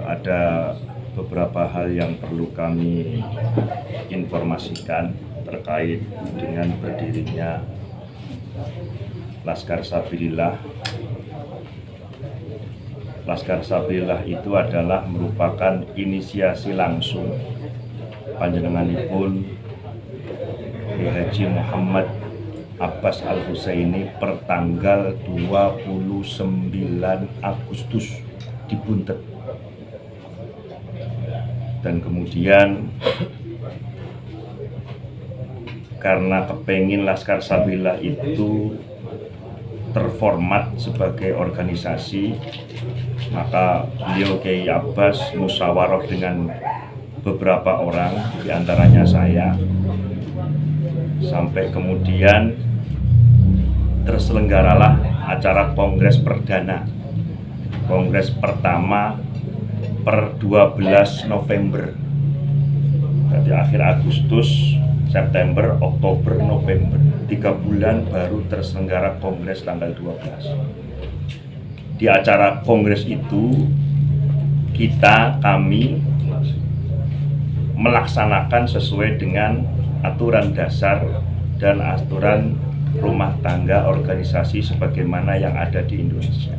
ada beberapa hal yang perlu kami informasikan terkait dengan berdirinya Laskar Sabilillah. Laskar Sabilillah itu adalah merupakan inisiasi langsung panjenenganipun Kiai Haji Muhammad Abbas Al-Husaini pertanggal 29 Agustus di Buntet. Dan kemudian karena kepengin Laskar Sabilillah itu terformat sebagai organisasi, maka beliau Kiai Abbas musyawarah dengan beberapa orang, diantaranya saya, sampai kemudian terselenggaralah acara kongres perdana, kongres pertama per 12 November. Jadi akhir Agustus, September, Oktober, November, 3 bulan baru terselenggara kongres tanggal 12. Di acara kongres itu kami melaksanakan sesuai dengan aturan dasar dan aturan rumah tangga organisasi sebagaimana yang ada di Indonesia,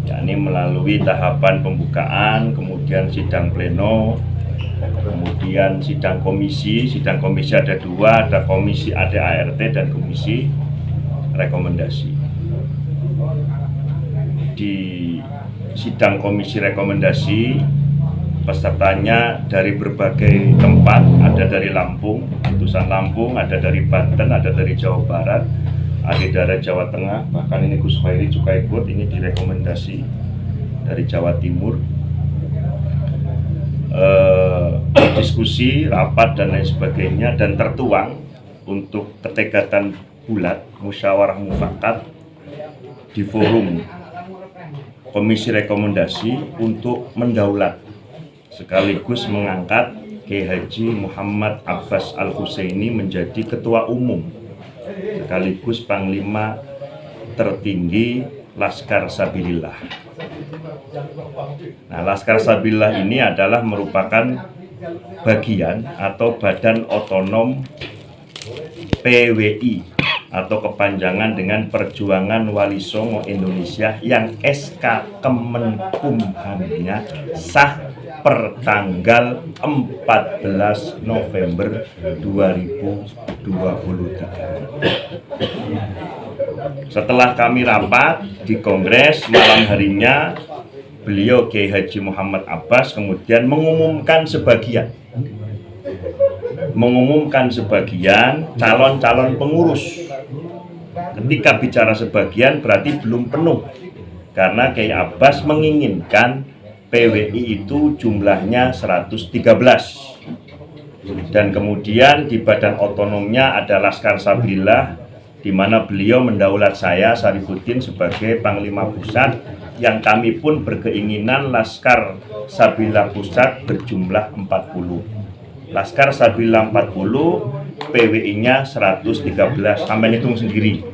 yakni melalui tahapan pembukaan, kemudian sidang pleno, kemudian sidang komisi ada 2, ada komisi ADART dan komisi rekomendasi. Di sidang komisi rekomendasi pesertanya dari berbagai tempat, ada dari Lampung, utusan Lampung, ada dari Banten, ada dari Jawa Barat, ada dari Jawa Tengah, bahkan ini Gus Khairi juga ikut, ini direkomendasi dari Jawa Timur. Diskusi, rapat dan lain sebagainya, dan tertuang untuk ketekatan bulat musyawarah mufakat di forum komisi rekomendasi untuk mendaulat sekaligus mengangkat Kiai Haji Muhammad Abbas Al-Husaini menjadi ketua umum sekaligus panglima tertinggi Laskar Sabilillah. Nah, Laskar Sabilillah ini adalah merupakan bagian atau badan otonom PWI atau kepanjangan dengan Perjuangan Wali Songo Indonesia yang SK Kemenkumhamnya sah per tanggal 14 November 2023. Setelah kami rapat di kongres, malam harinya beliau Kiai Haji Muhammad Abbas kemudian mengumumkan sebagian calon-calon pengurus. Ketika bicara sebagian berarti belum penuh, karena Kiai Abbas menginginkan PWI itu jumlahnya 113, dan kemudian di badan otonomnya ada Laskar Sabilillah, di mana beliau mendaulat saya Syarifuddin sebagai Panglima Pusat, yang kami pun berkeinginan Laskar Sabilillah Pusat berjumlah 40. Laskar Sabilillah 40, PWI-nya 113, sampai hitung sendiri.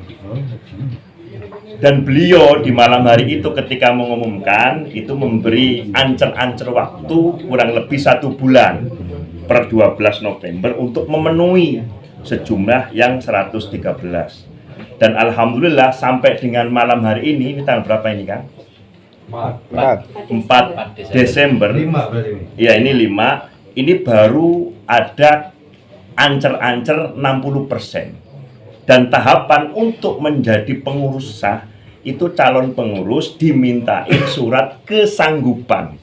Dan beliau di malam hari itu ketika mengumumkan itu memberi ancer-ancer waktu kurang lebih 1 bulan per 12 November untuk memenuhi sejumlah yang 113. Dan alhamdulillah sampai dengan malam hari ini tanggal berapa ini Kang? 4 Desember. Ya, ini 5. Ini baru ada ancer-ancer 60%. Dan tahapan untuk menjadi pengurus sah itu calon pengurus dimintain surat kesanggupan,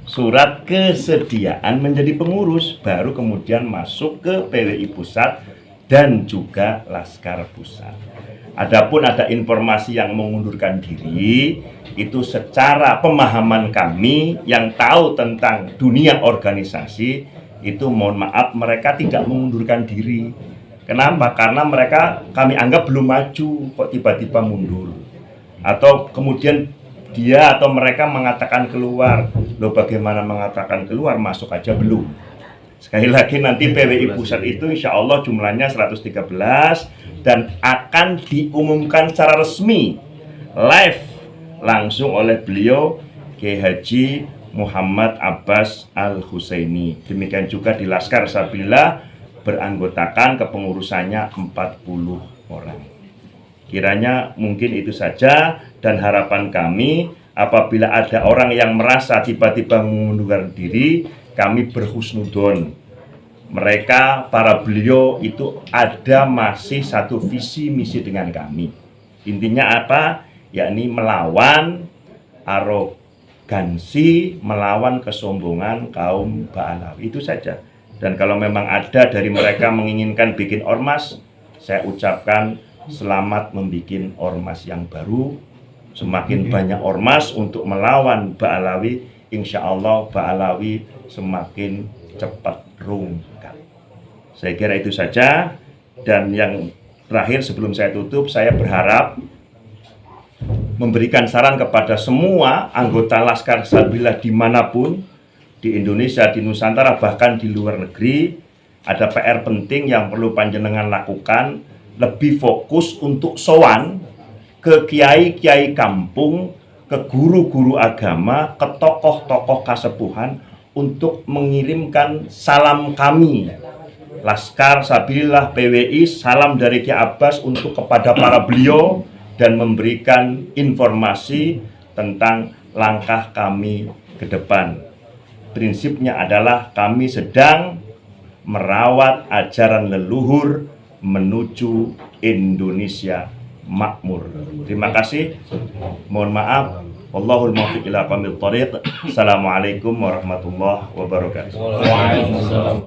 surat kesediaan menjadi pengurus, baru kemudian masuk ke PWI Pusat dan juga Laskar Pusat. Adapun ada informasi yang mengundurkan diri, itu secara pemahaman kami yang tahu tentang dunia organisasi itu mohon maaf mereka tidak mengundurkan diri. Kenapa? Karena mereka kami anggap belum maju, kok tiba-tiba mundur. Atau kemudian dia atau mereka mengatakan keluar. Loh, bagaimana mengatakan keluar, masuk aja belum. Sekali lagi nanti PWI Pusat itu insya Allah jumlahnya 113 dan akan diumumkan secara resmi live langsung oleh beliau Kiai Haji Muhammad Abbas Al-Husaini. Demikian juga di Laskar Sabilillah beranggotakan kepengurusannya 40 orang. Kiranya mungkin itu saja, dan harapan kami apabila ada orang yang merasa tiba-tiba mengundurkan diri, kami berhusnudon. Mereka, para beliau itu ada masih satu visi misi dengan kami. Intinya apa? Yakni melawan arogansi, melawan kesombongan kaum Ba'alawi. Itu saja. Dan kalau memang ada dari mereka menginginkan bikin ormas, saya ucapkan selamat membikin ormas yang baru. Semakin banyak ormas untuk melawan Ba'alawi, insya Allah Ba'alawi semakin cepat rungkat. Saya kira itu saja. Dan yang terakhir sebelum saya tutup, saya berharap memberikan saran kepada semua anggota Laskar Sabilillah dimanapun, di Indonesia, di Nusantara, bahkan di luar negeri, ada PR penting yang perlu panjenengan lakukan, lebih fokus untuk sowan ke kiai-kiai kampung, ke guru-guru agama, ke tokoh-tokoh kasepuhan untuk mengirimkan salam kami Laskar Sabilillah PWI, salam dari Kiai Abbas untuk kepada para beliau, dan memberikan informasi tentang langkah kami ke depan. Prinsipnya adalah kami sedang merawat ajaran leluhur menuju Indonesia makmur. Terima kasih. Mohon maaf. Wallahul muwaffiq ila aqwamit thoriq. Assalamualaikum warahmatullahi wabarakatuh.